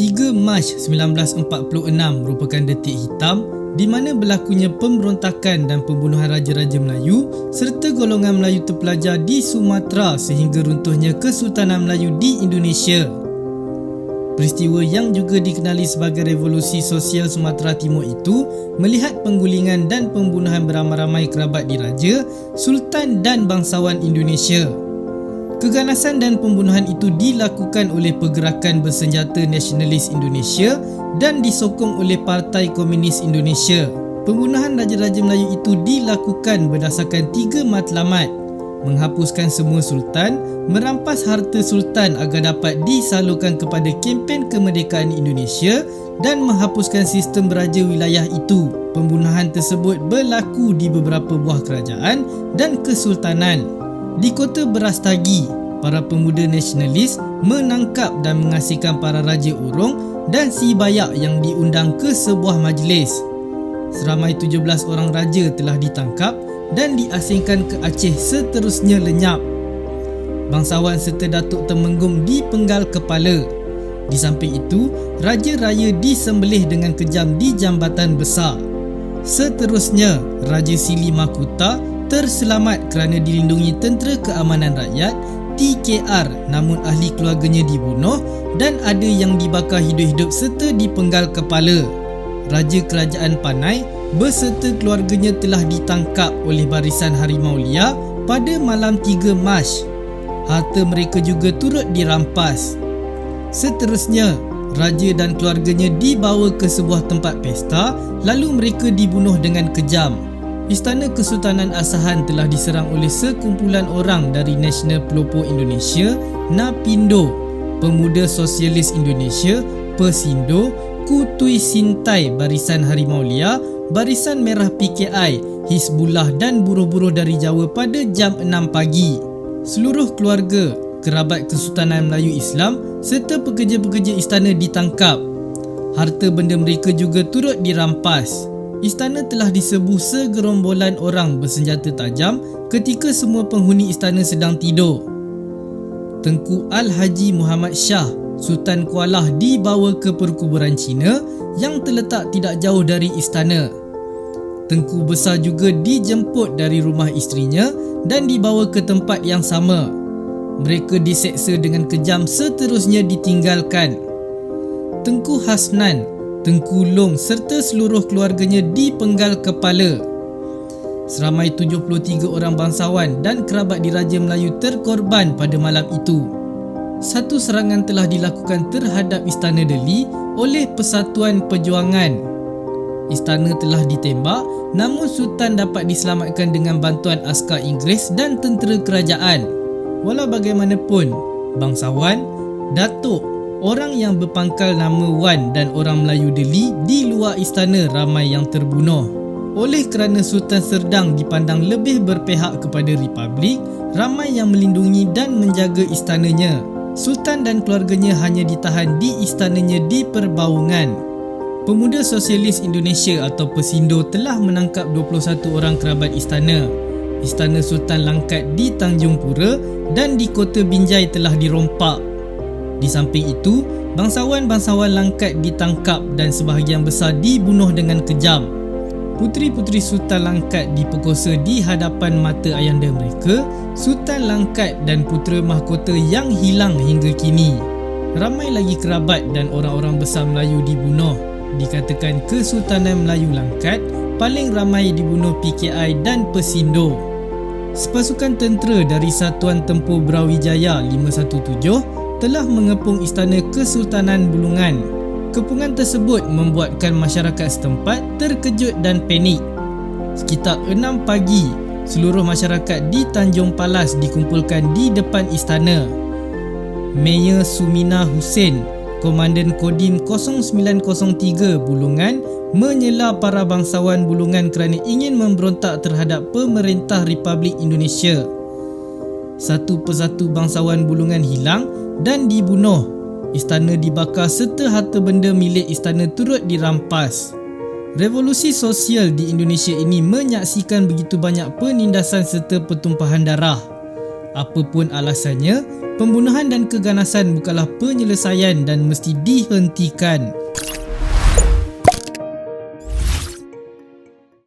3 Mac 1946 merupakan detik hitam di mana berlakunya pemberontakan dan pembunuhan Raja-Raja Melayu serta golongan Melayu terpelajar di Sumatera sehingga runtuhnya Kesultanan Melayu di Indonesia. Peristiwa yang juga dikenali sebagai Revolusi Sosial Sumatera Timur itu melihat penggulingan dan pembunuhan beramai-ramai kerabat diraja, sultan dan bangsawan Indonesia. Keganasan dan pembunuhan itu dilakukan oleh pergerakan bersenjata nasionalis Indonesia dan disokong oleh Partai Komunis Indonesia. Pembunuhan Raja-Raja Melayu itu dilakukan berdasarkan 3 matlamat: menghapuskan semua sultan, merampas harta sultan agar dapat disalurkan kepada kempen kemerdekaan Indonesia dan menghapuskan sistem beraja wilayah itu. Pembunuhan tersebut berlaku di beberapa buah kerajaan dan kesultanan. Di kota Berastagi, para pemuda nasionalis menangkap dan mengasingkan para Raja Orong dan Si Bayak yang diundang ke sebuah majlis. Seramai 17 orang raja telah ditangkap dan diasingkan ke Aceh, seterusnya lenyap. Bangsawan serta Datuk Temenggung dipenggal kepala. Di samping itu, Raja Raya disembelih dengan kejam di Jambatan Besar. Seterusnya, Raja Sili Makuta terselamat kerana dilindungi Tentera Keamanan Rakyat TKR, namun ahli keluarganya dibunuh dan ada yang dibakar hidup-hidup serta dipenggal kepala. Raja Kerajaan Panai beserta keluarganya telah ditangkap oleh barisan Harimau Liar pada malam 3 Mac. Harta mereka juga turut dirampas. Seterusnya, raja dan keluarganya dibawa ke sebuah tempat pesta lalu mereka dibunuh dengan kejam. Istana Kesultanan Asahan telah diserang oleh sekumpulan orang dari Nasional Pelopor Indonesia, NAPINDO, Pemuda Sosialis Indonesia, Persindo, Kutui Sintai Barisan Harimau Liar, Barisan Merah PKI, Hizbullah dan buruh-buruh dari Jawa pada jam 6 pagi. Seluruh keluarga, kerabat Kesultanan Melayu Islam serta pekerja-pekerja istana ditangkap. Harta benda mereka juga turut dirampas. Istana telah diserbu segerombolan orang bersenjata tajam ketika semua penghuni istana sedang tidur. Tengku Al-Haji Muhammad Shah, Sultan Kuala, dibawa ke perkuburan Cina yang terletak tidak jauh dari istana. Tengku Besar juga dijemput dari rumah isterinya dan dibawa ke tempat yang sama. Mereka diseksa dengan kejam, seterusnya ditinggalkan. Tengku Hasnan, Tengku Long serta seluruh keluarganya dipenggal kepala. Seramai 73 orang bangsawan dan kerabat diraja Melayu terkorban pada malam itu. Satu serangan telah dilakukan terhadap Istana Deli oleh Persatuan Perjuangan. Istana telah ditembak, namun Sultan dapat diselamatkan dengan bantuan askar Inggeris dan tentera kerajaan. Walau bagaimanapun, bangsawan, datuk, orang yang berpangkal nama Wan dan orang Melayu Deli di luar istana ramai yang terbunuh. Oleh kerana Sultan Serdang dipandang lebih berpihak kepada Republik, ramai yang melindungi dan menjaga istananya. Sultan dan keluarganya hanya ditahan di istananya di Perbaungan. Pemuda Sosialis Indonesia atau Persindo telah menangkap 21 orang kerabat istana. Istana Sultan Langkat di Tanjung Pura dan di Kota Binjai telah dirompak. Di samping itu, bangsawan-bangsawan Langkat ditangkap dan sebahagian besar dibunuh dengan kejam. Puteri-puteri Sultan Langkat diperkosa di hadapan mata ayahanda mereka, Sultan Langkat, dan putera mahkota yang hilang hingga kini. Ramai lagi kerabat dan orang-orang besar Melayu dibunuh. Dikatakan Kesultanan Melayu Langkat paling ramai dibunuh PKI dan Persindo. Sepasukan tentera dari Satuan Tempur Brawijaya 517 telah mengepung Istana Kesultanan Bulungan. Kepungan tersebut membuatkan masyarakat setempat terkejut dan panik. Sekitar 6 pagi, seluruh masyarakat di Tanjung Palas dikumpulkan di depan istana. Mayor Sumina Hussein, Komandan Kodim 0903 Bulungan, menyela para bangsawan Bulungan kerana ingin memberontak terhadap pemerintah Republik Indonesia. Satu persatu bangsawan Bulungan hilang dan dibunuh. Istana dibakar serta harta benda milik istana turut dirampas. Revolusi sosial di Indonesia ini menyaksikan begitu banyak penindasan serta pertumpahan darah. Apapun alasannya, pembunuhan dan keganasan bukanlah penyelesaian dan mesti dihentikan.